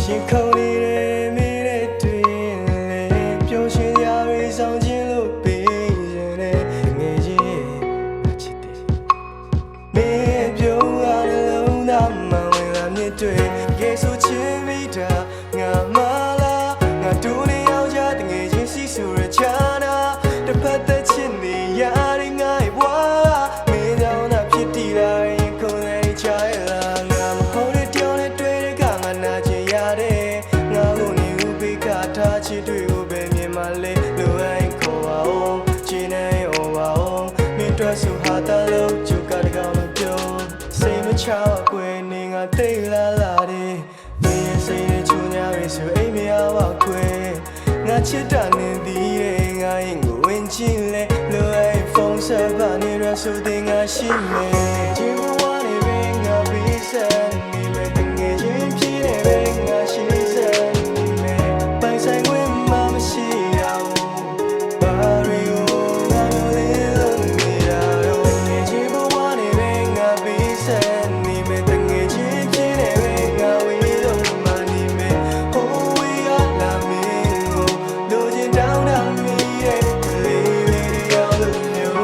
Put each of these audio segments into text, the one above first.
ရှင်ခုန်နေတဲ့မိတဲ့တွင်လေပျော်ရွှင်ရာတွေဆောင်ခြင်းလို့ပေးရင်တဲ့ငယ်ချင်းချစ်တယ်မင်းရဲ့ပြုံးရတဲ့လုံးသားမှဝင်လာမြစ်တွေကဲဆိုချင်မိတာငါမလားငါတို့နေရောက်ကြတဲ့ငယ်ချင်းစီဆိုရချာနာတစ်ဖက်သက်ချစ်နေရတဲ့ငါ့ဘွားမင်းကြောင့်သာဖြစ်တည်လာရင်ခုန်နေချရလားငါမဟုတ်တဲ့တောင်းနဲ့တွေ့တဲ့ကငါနာချင်ရတယ်ငါကိုနေဦးပေးကထားချစ်တွေကိုပဲမြင်မှလေလိုအပ်ခေါ်ပါအောင်ချင်နေအောင်ပါအောင်မင်းတို့ဆိုဟာတလို့ကျုပ်ကတကောင်လို့ပြောစိတ်မချကွယ်နေငါတိတ်လာလာတယ်မင်းရဲ့စိတ်နဲ့ချုံညာပဲဆိုအိမ်မရပါကွယ်ငါချစ်တာနေသေးတယ်ငါရင်ကိုဝင်ချင်လေလိုအပ်ဖုန်းဆက်ပါနေရဆိုတဲ့ငါရှိမယ်ချစ်ဘဝနေပဲငါပြီးစံနေမယ်တကယ်ချင်းဖြစ်နေပဲငါရှိစံနေမယ်ပိုင်ဆိုင်ခွင့်မှမရှိတော့ဘာရီကိုငါလိုလေးလို့နေတာတော့ချစ်ဘဝနေပဲငါပြီးစံနေမယ်တကယ်ချင်းဖြစ်နေပဲငါဝေးလို့မှနေမယ်ဟိုဝေးရလာမင်းကိုလိုချင်တောင်းတမိရဲ့လေးလေးရောက်လို့မျိုး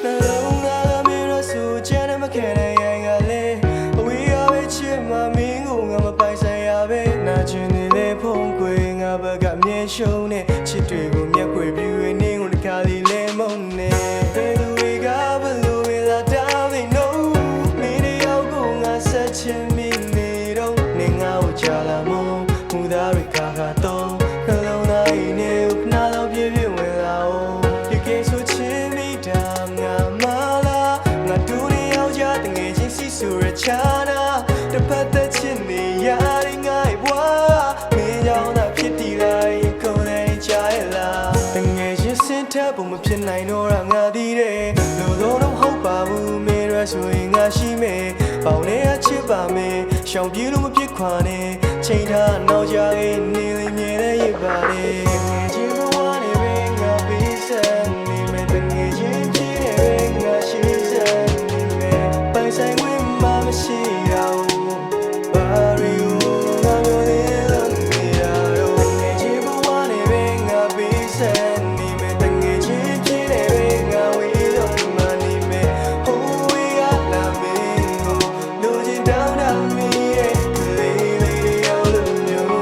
နှလုံးသားကမြေရဆူချမ်းနဲ့မခဲတဲ့ရိုင်ကလေးအဝေးရပဲချစ်မှမင်းကိုငါမပိုင်ဆိုင်ရပဲနာချင်နေလေဖုံးကွယ်ငါဘက်ကမြဲရှုံးနေချစ်တွေကိုမျက်ွယ်ပြူရင်းနေကိုတခါလေးလဲမုန်းနေဘယ်လိုတွေကဘယ်လိုဝေလာတာလဲ no မင်းတယောက်ကိုငါဆက်ချင်မိနေတော့နေငါ့ကိုချလာမုန်းမူသားတွေကတော့နှလုံးသားအိနေကိုခဏလောက်ပြည့်ပြည့်ဝင်လာအောင်ဒီကိစ္စချင်မိတာငါမလားငါတို့နေရောက်ကြတဲ့ငယ်ချင်းစီဆိုရချာနာတစ်ဖက်သက်ချစ်နေရတဲ့ငါ့ဘွားမင်းကြောင့်သာဖြစ်တည်လာရင်ခုန်နေချရလားတငယ်ချင်းစင်ထပ်ဖို့မဖြစ်နိုင်တော့တာငါသိတယ်လူလုံးတော့ဟုတ်ပါဘူးမင်းရဆိုရင်ငါရှိမယ်ပေါင်နေချစ်ပါမယ်ရှောင်ပြေးလို့မဖြစ်ခွာနဲ့ချိန်ထားနောက်ကြရင်နေလိမ့်မြဲတဲ့ရပါလေငယ်ချင်းဘဝနေပဲငါပြီးစံနေမယ်တငယ်ချင်းဖြစ်နေပဲငါရှိစံနေမယ်ပိုင်ဆိုင်ခွင့်မှမရှိတော့ဘာရီကိုငါမျိုးလေးလို့နေတာတော့ငယ်ချင်းဘဝနေပဲငါပြီးစံနေမယ်တငယ်ချင်းဖြစ်နေပဲငါဝေးလို့မှနေမယ်ဟိုဝေးရလာမင်းကိုလိုချင်တောင်းတမီးရဲ့လေးလေးရောက်လို့မျိုး